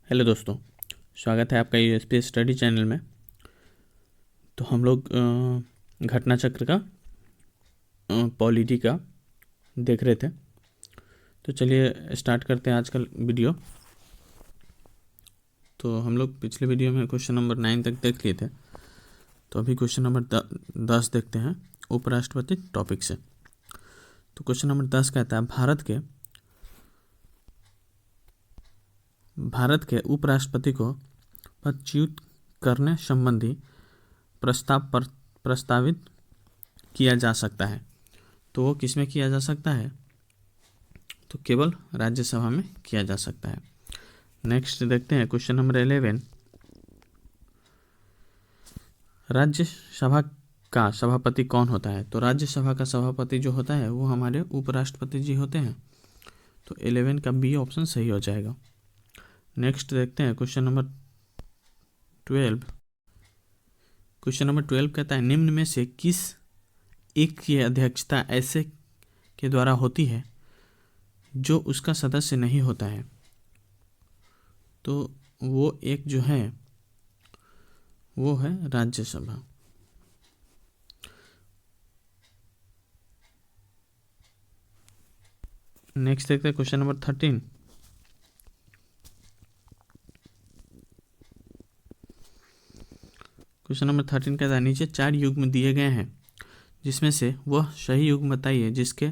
Hello दोस्तों, स्वागत है आपका यूएसपी स्टडी चैनल में। तो हम लोग घटना चक्र का पॉलिटी का देख रहे थे। तो चलिए स्टार्ट करते हैं आज का वीडियो। तो हम लोग पिछले वीडियो में क्वेश्चन नंबर 9 तक देख लिए थे। तो अभी क्वेश्चन नंबर 10 देखते हैं उपराष्ट्रपति टॉपिक से। तो क्वेश्चन नंबर 10 कहता है भारत के उपराष्ट्रपति को पदच्युत करने संबंधी प्रस्तावित किया जा सकता है। तो वो किस में किया जा सकता है? तो केवल राज्यसभा में किया जा सकता है। नेक्स्ट देखते हैं क्वेश्चन नंबर 11। राज्यसभा का सभापति कौन होता है? तो राज्यसभा का सभापति जो होता है वो हमारे उपराष्ट्रपति जी होते हैं। तो 11 का बी ऑप्शन सही हो जाएगा। नेक्स्ट देखते हैं क्वेश्चन नंबर 12। क्वेश्चन नंबर 12 कहता है निम्न में से किस एक की अध्यक्षता ऐसे के द्वारा होती है जो उसका सदस्य नहीं होता है? तो वो एक जो है वो है राज्यसभा। नेक्स्ट देखते हैं क्वेश्चन नंबर 13। क्वेश्चन नंबर 13 कहता है नीचे 4 युग्म दिए गए हैं जिसमें से वह सही युग्म बताइए जिसके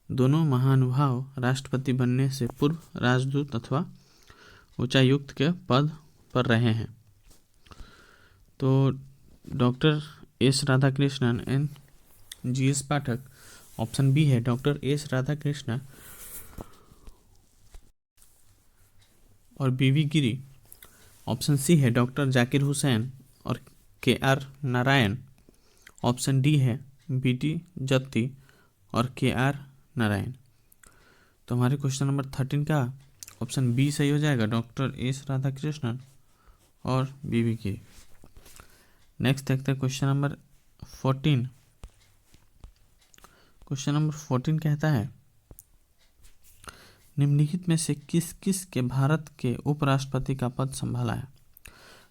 दोनों महानुभाव राष्ट्रपति बनने से पूर्व राजदूत अथवा उच्चायुक्त के पद पर रहे हैं। तो doctor S Radhakrishnan and GS Pathak, option B है डॉक्टर एस राधाकृष्णन और बीवी गिरी। ऑप्शन सी है डॉक्टर जाकिर हुसैन और के आर नारायण। ऑप्शन डी है बीटी जत्ती और के आर नारायण। तो हमारे क्वेश्चन नंबर 13 का ऑप्शन बी सही हो जाएगा, डॉक्टर एस राधाकृष्णन और बीवी गिरी। नेक्स्ट देखते हैं क्वेश्चन नंबर 14। क्वेश्चन नंबर 14 कहता है निम्नलिखित में से किस किस के भारत के उपराष्ट्रपति का पद संभाला है?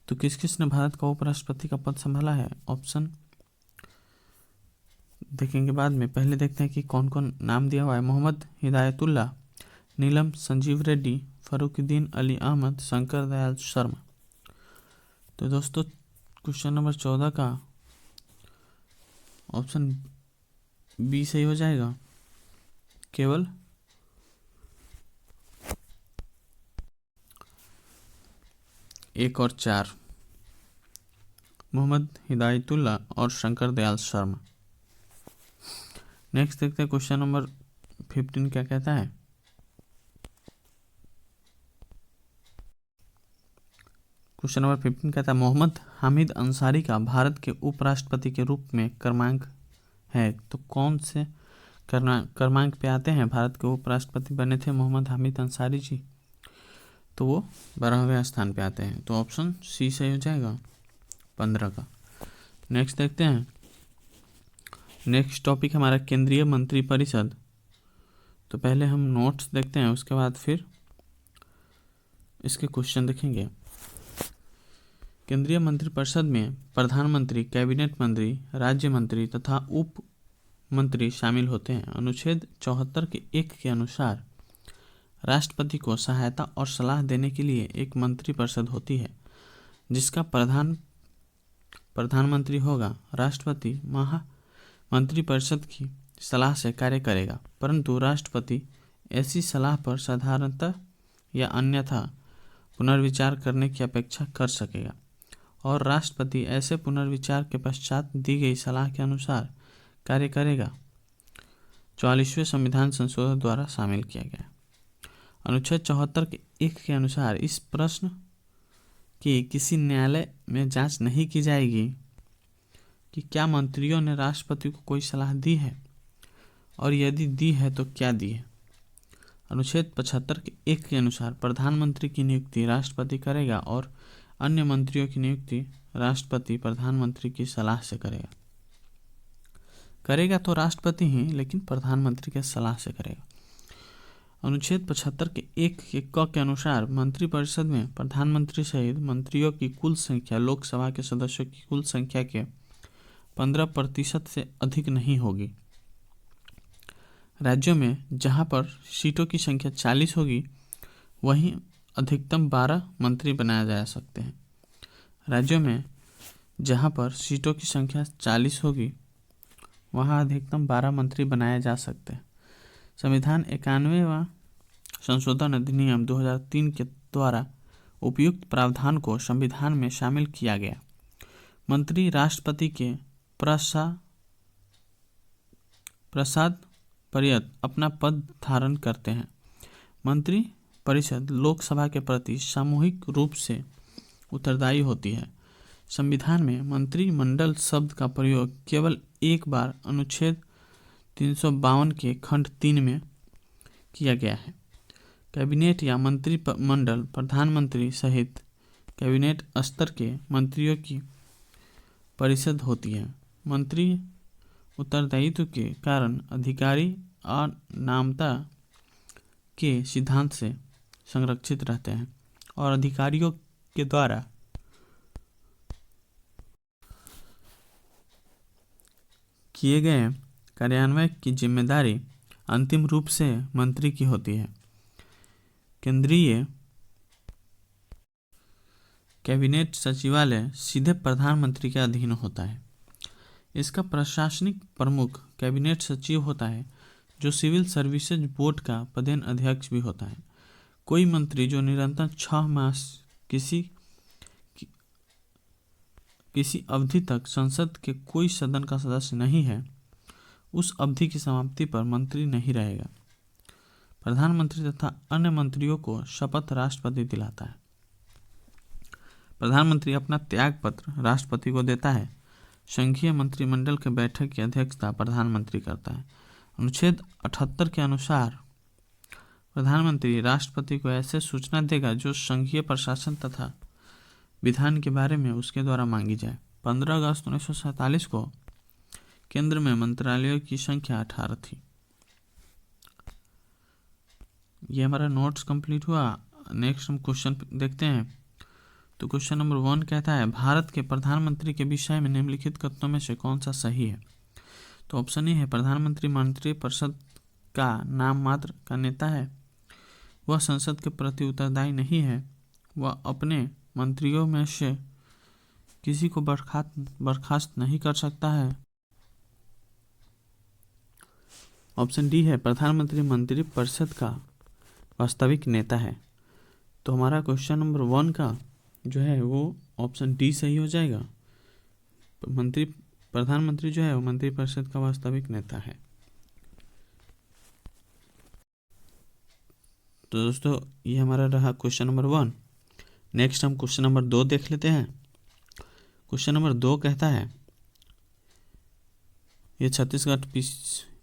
तो किस किस ने भारत का उपराष्ट्रपति का पद संभाला है? ऑप्शन देखेंगे बाद में, पहले देखते हैं कि कौन कौन नाम दिया हुआ है। मोहम्मद हिदायतुल्लाह, नीलम संजीव रेड्डी, फरुखुद्दीन अली अहमद, शंकर दयाल शर्मा। तो दोस्तों क्वेश्चन नंबर 14 का ऑप्शन बी सही हो जाएगा, केवल 1 और 4, मोहम्मद हिदायतुल्लाह और शंकर दयाल शर्मा। नेक्स्ट देखते हैं क्वेश्चन नंबर 15 क्या कहता है। क्वेश्चन नंबर 15 कहता है मोहम्मद हामिद अंसारी का भारत के उपराष्ट्रपति के रूप में क्रमांक है। तो कौन से क्रमांक पे आते हैं? भारत के उपराष्ट्रपति बने थे मोहम्मद हामिद अंसारी जी, तो वो 12वें स्थान पे आते हैं। तो ऑप्शन सी सही हो जाएगा 15 का। नेक्स्ट देखते हैं, नेक्स्ट टॉपिक हमारा केंद्रीय मंत्रिपरिषद। तो पहले हम नोट्स देखते हैं, उसके बाद फिर इसके क्वेश्चन देखेंगे। केंद्रीय मंत्रिपरिषद में प्रधानमंत्री, कैबिनेट मंत्री, राज्य मंत्री तथा उप मंत्री शामिल होते हैं। अनुच्छेद 74 के 1 के अनुसार राष्ट्रपति को सहायता और सलाह देने के लिए एक मंत्रिपरिषद होती है जिसका प्रधानमंत्री होगा। राष्ट्रपति मंत्रिपरिषद की सलाह से कार्य करेगा, परंतु राष्ट्रपति ऐसी सलाह पर साधारणतः या अन्यथा पुनर्विचार करने की अपेक्षा कर सकेगा और राष्ट्रपति ऐसे पुनर्विचार के पश्चात दी गई सलाह के अनुसार कार्य करेगा। 44वें संविधान संशोधन द्वारा शामिल किया गया। अनुच्छेद 74 के 1 के अनुसार इस प्रश्न की किसी न्यायालय में जांच नहीं की जाएगी कि क्या मंत्रियों ने राष्ट्रपति को कोई सलाह दी है और यदि दी है तो क्या दी है। अनुच्छेद 75 के 1 के अनुसार प्रधानमंत्री की नियुक्ति राष्ट्रपति करेगा और अन्य मंत्रियों की नियुक्ति राष्ट्रपति प्रधानमंत्री की सलाह से करेगा तो राष्ट्रपति ही, लेकिन प्रधानमंत्री के सलाह से करेगा। अनुच्छेद 75 के 1 क के अनुसार मंत्रिपरिषद में प्रधानमंत्री सहित मंत्रियों की कुल संख्या लोकसभा के सदस्यों की कुल संख्या के 15% से अधिक नहीं होगी। राज्यों में जहां पर सीटों की संख्या 40 होगी वहीं अधिकतम 12 मंत्री बनाए जा सकते हैं। राज्यों में जहां पर सीटों की संख्या 40 होगी वहां अधिकतम 12 मंत्री बनाए जा सकते हैं। संविधान 91वां संशोधन अधिनियम 2003 के द्वारा उपयुक्त प्रावधान को संविधान में शामिल किया गया। मंत्री राष्ट्रपति के प्रसाद पर्यंत अपना पद धारण करते हैं। मंत्री परिषद लोकसभा के प्रति सामूहिक रूप से उत्तरदायी होती है। संविधान में मंत्रिमंडल शब्द का प्रयोग केवल एक बार अनुच्छेद 352 के खंड 3 में किया गया है। कैबिनेट या मंत्रिमंडल प्रधानमंत्री सहित कैबिनेट स्तर के मंत्रियों की परिषद होती है। मंत्री उत्तरदायित्व के कारण अधिकारी अनामता के सिद्धांत से संरक्षित रहते हैं और अधिकारियों के द्वारा किए गए कार्यान्वयन की जिम्मेदारी अंतिम रूप से मंत्री की होती है। केंद्रीय कैबिनेट सचिवालय सीधे प्रधानमंत्री के अधीन होता है। इसका प्रशासनिक प्रमुख कैबिनेट सचिव होता है जो सिविल सर्विसेज बोर्ड का पदेन अध्यक्ष भी होता है। कोई मंत्री जो निरंतर 6 मास किसी अवधि तक संसद के कोई सदन का सदस्य नहीं है, उस अवधि की समाप्ति पर मंत्री नहीं रहेगा। प्रधानमंत्री तथा अन्य मंत्रियों को शपथ राष्ट्रपति दिलाता है। प्रधानमंत्री अपना त्याग पत्र राष्ट्रपति को देता है। संघीय मंत्रिमंडल के बैठक की अध्यक्षता प्रधानमंत्री करता है। अनुच्छेद 78 के अनुसार प्रधानमंत्री राष्ट्रपति को ऐसे सूचना देगा जो संघीय प्रशासन तथा विधान के बारे में उसके द्वारा मांगी जाए। 15 अगस्त 1947 को केंद्र में मंत्रालयों की संख्या 18 थी। ये हमारा नोट्स कंप्लीट हुआ। नेक्स्ट हम क्वेश्चन देखते हैं। तो क्वेश्चन नंबर 1 कहता है भारत के प्रधानमंत्री के विषय में निम्नलिखित कथनों में से कौन सा सही है। तो ऑप्शन ए है प्रधानमंत्री मंत्रिपरिषद का नाम मात्र का नेता है, वह संसद के प्रति उत्तरदायी नहीं है, वह अपने मंत्रियों में से किसी को बर्खास्त नहीं कर सकता है। ऑप्शन डी है प्रधानमंत्री मंत्रिपरिषद का वास्तविक नेता है। तो हमारा क्वेश्चन नंबर 1 का जो है वो ऑप्शन डी सही हो जाएगा। प्रधानमंत्री जो है वो मंत्रिपरिषद का वास्तविक नेता है। तो दोस्तों ये हमारा रहा क्वेश्चन नंबर 1। नेक्स्ट हम क्वेश्चन नंबर 2 देख लेते हैं। क्वेश्चन नंबर 2 कहता है, ये छत्तीसगढ़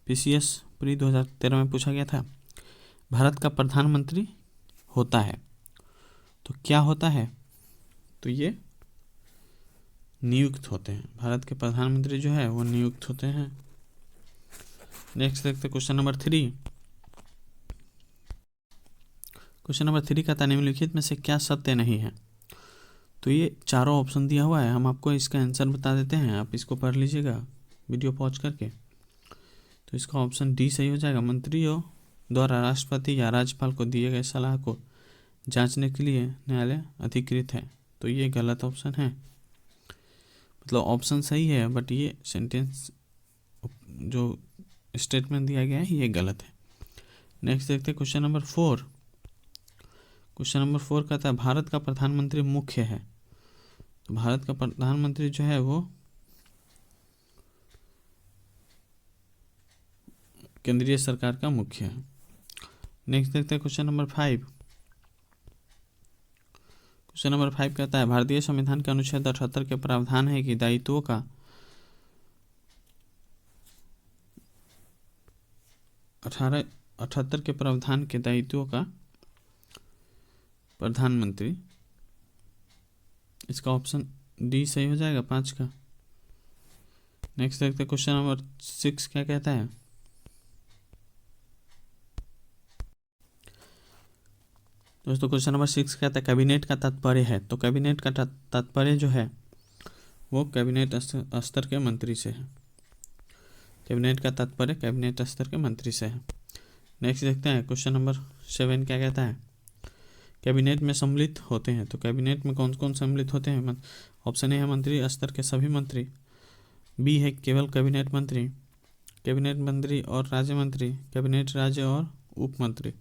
PCS प्री 2013 में पूछा गया था। भारत का प्रधानमंत्री होता है तो क्या होता है। तो ये नियुक्त होते हैं। भारत के प्रधानमंत्री जो है वो नियुक्त होते हैं। नेक्स्ट देखते हैं क्वेश्चन नंबर 3। क्वेश्चन नंबर 3 कहता है निम्नलिखित में से क्या सत्य नहीं है। तो ये चारों ऑप्शन दिया हुआ है, हम आपको इसका आंसर बता देते हैं, आप इसको पढ़ लीजिएगा वीडियो पॉज करके। तो इसका ऑप्शन डी सही हो जाएगा। मंत्रियों द्वारा राष्ट्रपति या राज्यपाल को दिए गए सलाह को जांचने के लिए न्यायालय अधिकृत है। तो ये गलत ऑप्शन है, मतलब ऑप्शन सही है बट ये सेंटेंस जो स्टेटमेंट दिया गया है ये गलत है। नेक्स्ट देखते हैं क्वेश्चन नंबर 4। क्वेश्चन नंबर 4 कहता है भारत का प्रधानमंत्री मुख्य है। तो भारत का प्रधानमंत्री जो है वो केंद्रीय सरकार का मुख्य है। नेक्स्ट देखते हैं क्वेश्चन नंबर 5। क्वेश्चन नंबर 5 कहता है भारतीय संविधान के अनुच्छेद 78 के प्रावधान है कि दायित्वों का 78 के प्रावधान के दायित्वों का प्रधानमंत्री, इसका ऑप्शन डी सही हो जाएगा 5 का। नेक्स्ट देखते हैं क्वेश्चन नंबर 6 क्या कहता है। दोस्तों क्वेश्चन नंबर 6 कहता है कैबिनेट का तात्पर्य है। तो कैबिनेट का तात्पर्य जो है वो कैबिनेट स्तर के मंत्री से है। कैबिनेट का तात्पर्य कैबिनेट स्तर के मंत्री से है। नेक्स्ट देखते हैं क्वेश्चन नंबर 7 क्या कहता है कैबिनेट में सम्मिलित होते हैं। तो कैबिनेट में कौन कौन सम्मिलित होते हैं? ऑप्शन ए है मंत्री स्तर के सभी मंत्री, बी है केवल कैबिनेट मंत्री और राज्य मंत्री, कैबिनेट राज्य और उप मंत्री।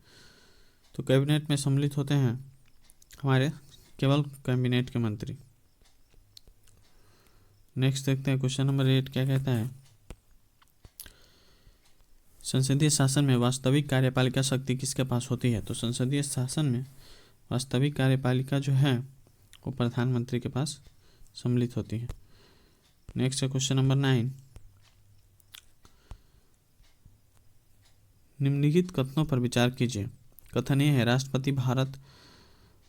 तो कैबिनेट में सम्मिलित होते हैं हमारे केवल कैबिनेट के मंत्री। नेक्स्ट देखते हैं क्वेश्चन नंबर 8 क्या कहता है संसदीय शासन में वास्तविक कार्यपालिका शक्ति किसके पास होती है? तो संसदीय शासन में वास्तविक कार्यपालिका जो है वो प्रधानमंत्री के पास सम्मिलित होती है। नेक्स्ट है क्वेश्चन नंबर 9, निम्नलिखित कथनों पर विचार कीजिए। कथन ये है राष्ट्रपति भारत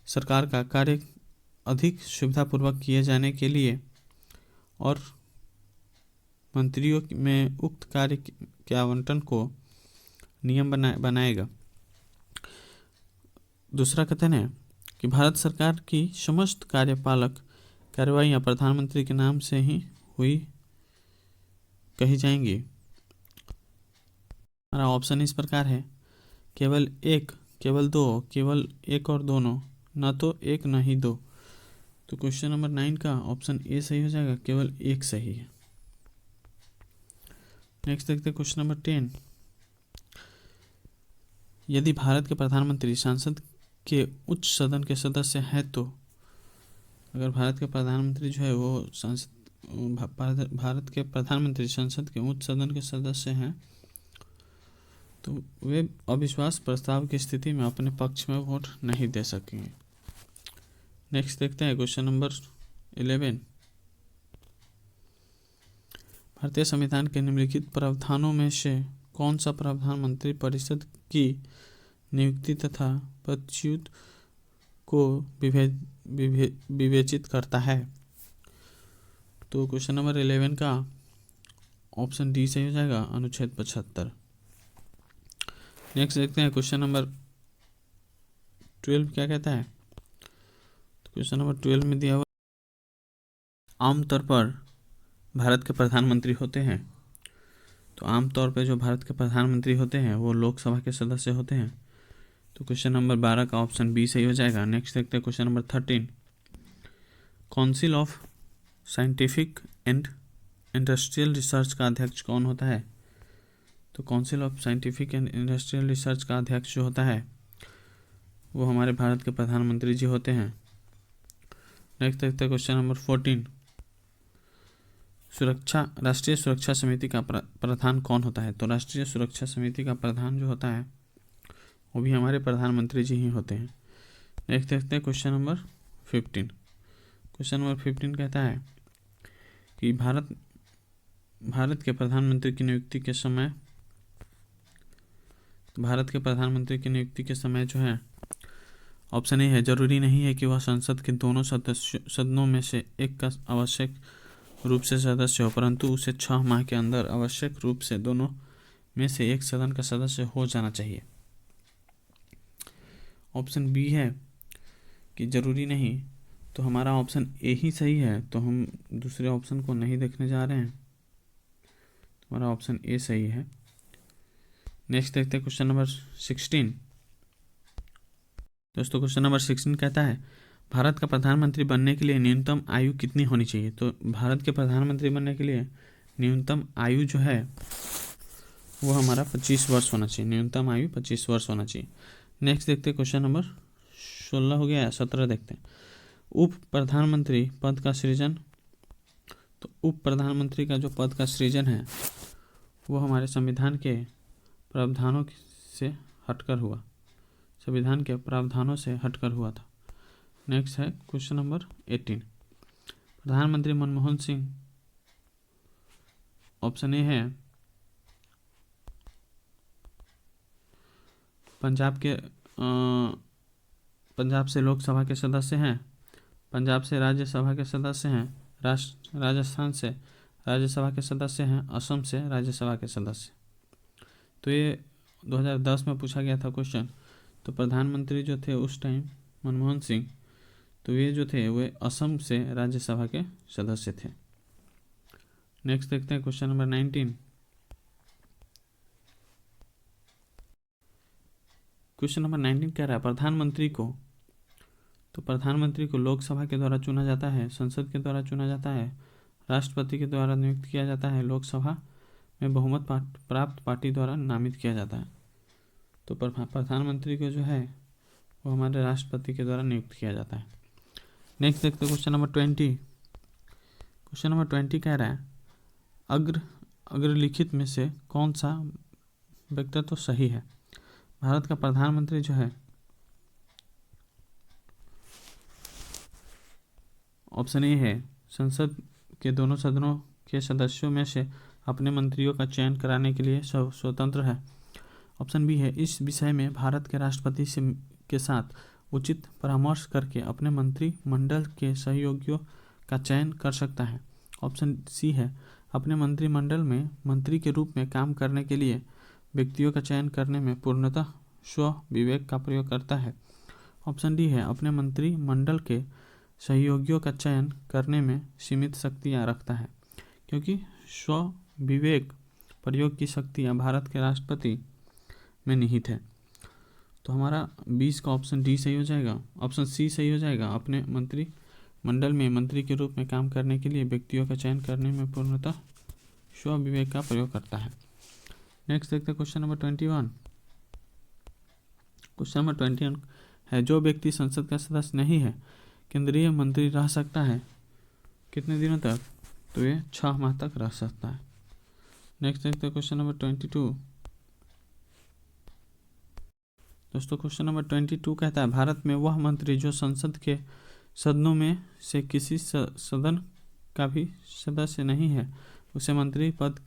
सरकार का कार्य अधिक सुविधापूर्वक किए जाने के लिए और मंत्रियों में उक्त कार्य के आवंटन को नियम बनाएगा। दूसरा कथन है कि भारत सरकार की समस्त कार्यपालक कार्रवाइयाँ प्रधानमंत्री के नाम से ही हुई कही जाएंगी। हमारा ऑप्शन इस प्रकार है केवल एक, केवल दो, केवल एक और दोनों, न तो एक न ही दो। तो क्वेश्चन नंबर 9 का ऑप्शन ए सही हो जाएगा, केवल एक सही है। नेक्स्ट देखते हैं क्वेश्चन नंबर 10, यदि भारत के प्रधानमंत्री संसद के उच्च सदन के सदस्य हैं तो अगर भारत के प्रधानमंत्री जो है वो भारत के प्रधानमंत्री संसद के उच्च सदन के सदस्य हैं तो वे अविश्वास प्रस्ताव की स्थिति में अपने पक्ष में वोट नहीं दे सकेंगे। नेक्स्ट देखते हैं क्वेश्चन नंबर 11, भारतीय संविधान के निम्नलिखित प्रावधानों में से कौन सा प्रावधान मंत्री परिषद की नियुक्ति तथा पदच्युत को विवेचित करता है? तो क्वेश्चन नंबर 11 का ऑप्शन डी सही हो जाएगा, अनुच्छेद 75। नेक्स्ट देखते हैं क्वेश्चन नंबर 12 क्या कहता है। तो क्वेश्चन नंबर 12 में दिया हुआ आमतौर पर भारत के प्रधानमंत्री होते हैं। तो आमतौर पर जो भारत के प्रधानमंत्री होते हैं वो लोकसभा के सदस्य होते हैं। तो क्वेश्चन नंबर 12 का ऑप्शन बी सही हो जाएगा। नेक्स्ट देखते हैं question number 13, council of scientific and industrial research का अध्यक्ष कौन होता है? तो council of scientific and industrial research का अध्यक्ष जो होता है वो हमारे भारत के प्रधानमंत्री जी होते हैं। नेक्स्ट देखते हैं क्वेश्चन नंबर 14, राष्ट्रीय सुरक्षा समिति का प्रधान कौन होता है? तो राष्ट्रीय सुरक्षा समिति का प्रधान जो होता है वो भी हमारे प्रधानमंत्री जी ही होते हैं। नेक्स्ट देखते हैं क्वेश्चन नंबर 15। क्वेश्चन नंबर 15 कहता है कि भारत के प्रधानमंत्री की नियुक्ति के समय जो है ऑप्शन ए है जरूरी नहीं है कि वह संसद के दोनों सदनों में से एक का आवश्यक रूप से सदस्य हो, परंतु उसे 6 माह के अंदर आवश्यक रूप से दोनों में से एक सदन का सदस्य हो जाना चाहिए। ऑप्शन बी है कि जरूरी नहीं, तो हमारा ऑप्शन ए ही सही है, तो हम दूसरे ऑप्शन को नहीं देखने जा रहे हैं। हमारा ऑप्शन ए सही है। नेक्स्ट देखते हैं क्वेश्चन नंबर 16। दोस्तों क्वेश्चन नंबर 16 कहता है भारत का प्रधानमंत्री बनने के लिए न्यूनतम आयु कितनी होनी चाहिए? तो भारत के प्रधानमंत्री बनने के लिए न्यूनतम आयु जो है वो हमारा 25 वर्ष होना चाहिए। न्यूनतम आयु 25 वर्ष होना चाहिए। नेक्स्ट देखते हैं क्वेश्चन नंबर 16 हो गया, 17 देखते हैं उप प्रधानमंत्री पद का सृजन। तो उप प्रधानमंत्री का जो पद का सृजन है वो हमारे संविधान के प्रावधानों से हटकर हुआ, संविधान के प्रावधानों से हटकर हुआ था। नेक्स्ट है क्वेश्चन नंबर 18, प्रधानमंत्री मनमोहन सिंह, ऑप्शन ए है पंजाब से लोकसभा के सदस्य हैं, पंजाब से राज्यसभा के सदस्य हैं, राजस्थान से राज्यसभा के सदस्य हैं, असम से राज्यसभा के सदस्य। तो ये 2010 में पूछा गया था क्वेश्चन, तो प्रधानमंत्री जो थे उस टाइम मनमोहन सिंह, तो ये जो थे वे असम से राज्यसभा के सदस्य थे। नेक्स्ट देखते हैं क्वेश्चन नंबर 19। क्वेश्चन नंबर 19 कह रहा है प्रधानमंत्री को लोकसभा के द्वारा चुना जाता है, संसद के द्वारा चुना जाता है, राष्ट्रपति के द्वारा नियुक्त किया जाता है, लोकसभा में बहुमत प्राप्त पार्टी द्वारा नामित किया जाता है। तो प्रधानमंत्री को जो है वो हमारे राष्ट्रपति के द्वारा नियुक्त किया जाता है। नेक्स्ट देखते हैं क्वेश्चन नंबर 20। क्वेश्चन नंबर 20 कह रहा है अग्रलिखित में से कौन सा वक्तव्य तो सही है। भारत का प्रधानमंत्री जो है, ऑप्शन ए है, संसद के दोनों सदनों के सदस्यों में से अपने मंत्रियों का चयन कराने के लिए स्वतंत्र है। ऑप्शन बी है, इस विषय में भारत के राष्ट्रपति के साथ उचित परामर्श करके अपने मंत्रिमंडल के सहयोगियों का चयन कर सकता है। ऑप्शन सी है, अपने मंत्रिमंडल में मंत्री के रूप में काम करने के लिए व्यक्तियों का चयन करने में पूर्णतः स्व विवेक का प्रयोग करता है। ऑप्शन डी है, अपने मंत्रिमंडल के सहयोगियों का चयन करने में सीमित शक्तियाँ रखता है, क्योंकि स्व विवेक प्रयोग की शक्तियाँ भारत के राष्ट्रपति में निहित है। तो हमारा 20 का ऑप्शन डी सही हो जाएगा, ऑप्शन सी सही हो जाएगा। अपने मंत्रिमंडल में मंत्री के रूप में काम करने के लिए व्यक्तियों का चयन करने में पूर्णतः स्व विवेक का प्रयोग करता है। नेक्स्ट देखते हैं क्वेश्चन नंबर 21। क्वेश्चन नंबर 21 है, जो व्यक्ति संसद का सदस्य नहीं है केंद्रीय मंत्री रह सकता है कितने दिनों तक? तो ये 6 माह तक रह सकता है। नेक्स्ट देखते हैं क्वेश्चन नंबर 22। दोस्तों क्वेश्चन नंबर 22 कहता है, भारत में वह मंत्री जो संसद के सदनों में से किसी सदन का भी सदस्य नहीं है उसे मंत्री पद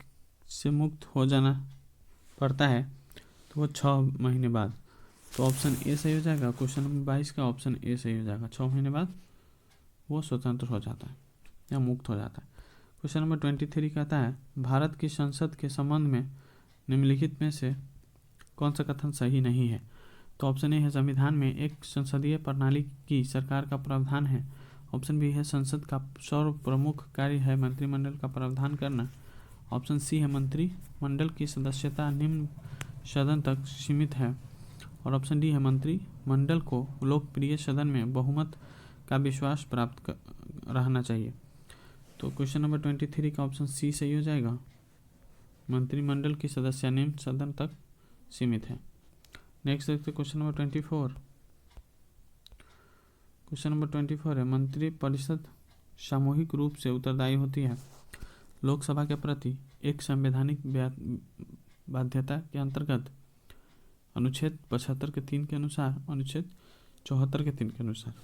से मुक्त हो जाना पड़ता है, तो वो 6 महीने बाद। तो ऑप्शन ए सही हो जाएगा। क्वेश्चन नंबर 22 का ऑप्शन ए सही हो जाएगा। 6 महीने बाद वो स्वतंत्र हो जाता है या मुक्त हो जाता है। क्वेश्चन नंबर 23 कहता है, भारत की संसद के संबंध में निम्नलिखित में से कौन सा कथन सही नहीं है? तो ऑप्शन ए है, संविधान में एक संसदीय प्रणाली की सरकार का प्रावधान है। ऑप्शन बी है, संसद का सर्वप्रमुख कार्य है मंत्रिमंडल का प्रावधान करना। ऑप्शन सी है, मंत्रिमंडल की सदस्यता निम्न सदन तक सीमित है। और ऑप्शन डी है, मंत्रिमंडल को लोकप्रिय सदन में बहुमत का विश्वास प्राप्त रहना चाहिए। तो क्वेश्चन नंबर 23 का ऑप्शन सी सही हो जाएगा, मंत्रिमंडल की सदस्य निम्न सदन तक सीमित है। नेक्स्ट देखते क्वेश्चन नंबर 24। क्वेश्चन नंबर 24 है, मंत्रिपरिषद सामूहिक रूप से उत्तरदायी होती है लोकसभा के प्रति एक संवैधानिक बाध्यता के अंतर्गत अनुच्छेद 75 के 3 के अनुसार, अनुच्छेद 74 के 3 के अनुसार।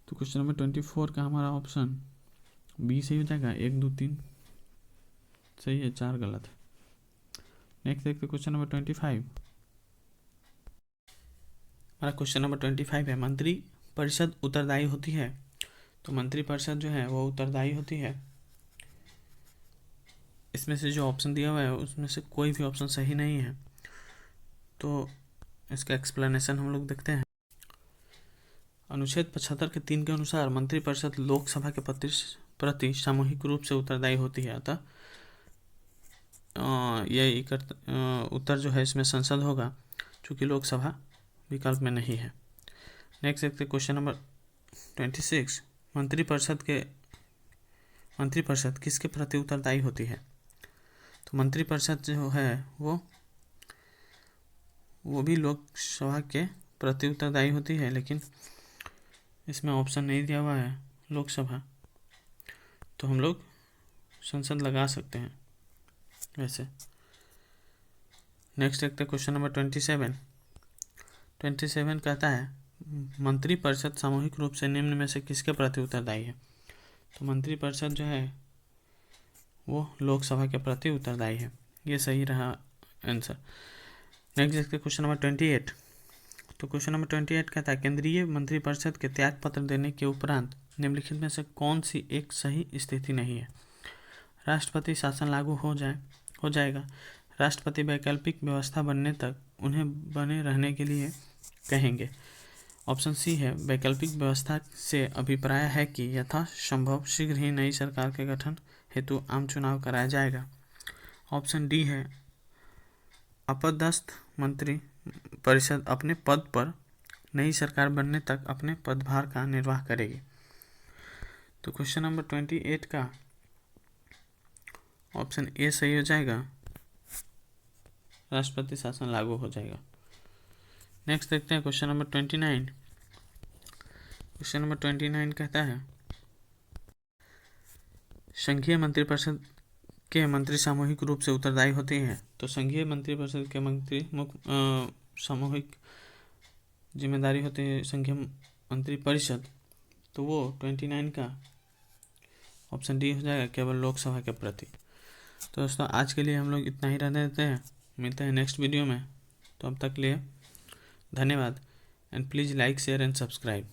तो क्वेश्चन नंबर 24 का हमारा ऑप्शन बी सही हो जाएगा। 1 2 3 सही है, 4 गलत है। नेक्स्ट देखते क्वेश्चन नंबर 25। हमारा क्वेश्चन नंबर 25 है, मंत्री परिषद उत्तरदायी होती है। तो मंत्री परिषद जो है वो उत्तरदायी होती है। इसमें से जो ऑप्शन दिया हुआ है उसमें से कोई भी ऑप्शन सही नहीं है। तो इसका एक्सप्लेनेशन हम लोग देखते हैं। अनुच्छेद 75 के 3 के अनुसार मंत्रिपरिषद लोकसभा के प्रति सामूहिक रूप से उत्तरदायी होती है। अतः यह उत्तर जो है इसमें संसद होगा, चूँकि लोकसभा विकल्प में नहीं है। नेक्स्ट देखते क्वेश्चन नंबर 26। मंत्रिपरिषद किसके प्रति उत्तरदायी होती है? तो मंत्रिपरिषद जो है वो भी लोकसभा के प्रति उत्तरदायी होती है, लेकिन इसमें ऑप्शन नहीं दिया हुआ है लोकसभा, तो हम लोग संसद लगा सकते हैं वैसे। नेक्स्ट देखते क्वेश्चन नंबर 27 कहता है, मंत्रिपरिषद सामूहिक रूप से निम्न में से किसके प्रति उत्तरदायी है? तो मंत्रिपरिषद जो है वो लोकसभा के प्रति उत्तरदायी है। ये सही रहा आंसर। नेक्स्ट देखते क्वेश्चन नंबर 28। तो क्वेश्चन नंबर 28 कहता है, केंद्रीय मंत्रिपरिषद के त्याग पत्र देने के उपरांत निम्नलिखित में से कौन सी एक सही स्थिति नहीं है? राष्ट्रपति शासन लागू हो जाएगा। राष्ट्रपति वैकल्पिक व्यवस्था बनने तक उन्हें बने रहने के लिए कहेंगे। ऑप्शन सी है वैकल्पिक व्यवस्था से अभिप्राय है कि यथासंभव शीघ्र ही नई सरकार के गठन हेतु आम चुनाव कराया जाएगा। ऑप्शन डी है अपदस्थ मंत्री परिषद अपने पद पर नई सरकार बनने तक अपने पदभार का निर्वाह करेगी। तो क्वेश्चन नंबर 28 का ऑप्शन ए सही हो जाएगा, राष्ट्रपति शासन लागू हो जाएगा। नेक्स्ट देखते हैं क्वेश्चन नंबर 29। क्वेश्चन नंबर 29 कहता है संघीय मंत्रिपरिषद के मंत्री सामूहिक रूप से उत्तरदायी होते हैं। तो संघीय मंत्रिपरिषद के मंत्री सामूहिक जिम्मेदारी होती है संघीय मंत्रिपरिषद, तो वो 29 का ऑप्शन डी हो जाएगा, केवल लोकसभा के प्रति। तो दोस्तों आज के लिए हम लोग इतना ही रहने देते हैं, मिलते हैं नेक्स्ट वीडियो में। तो अब तक लिए धन्यवाद and please like share and subscribe.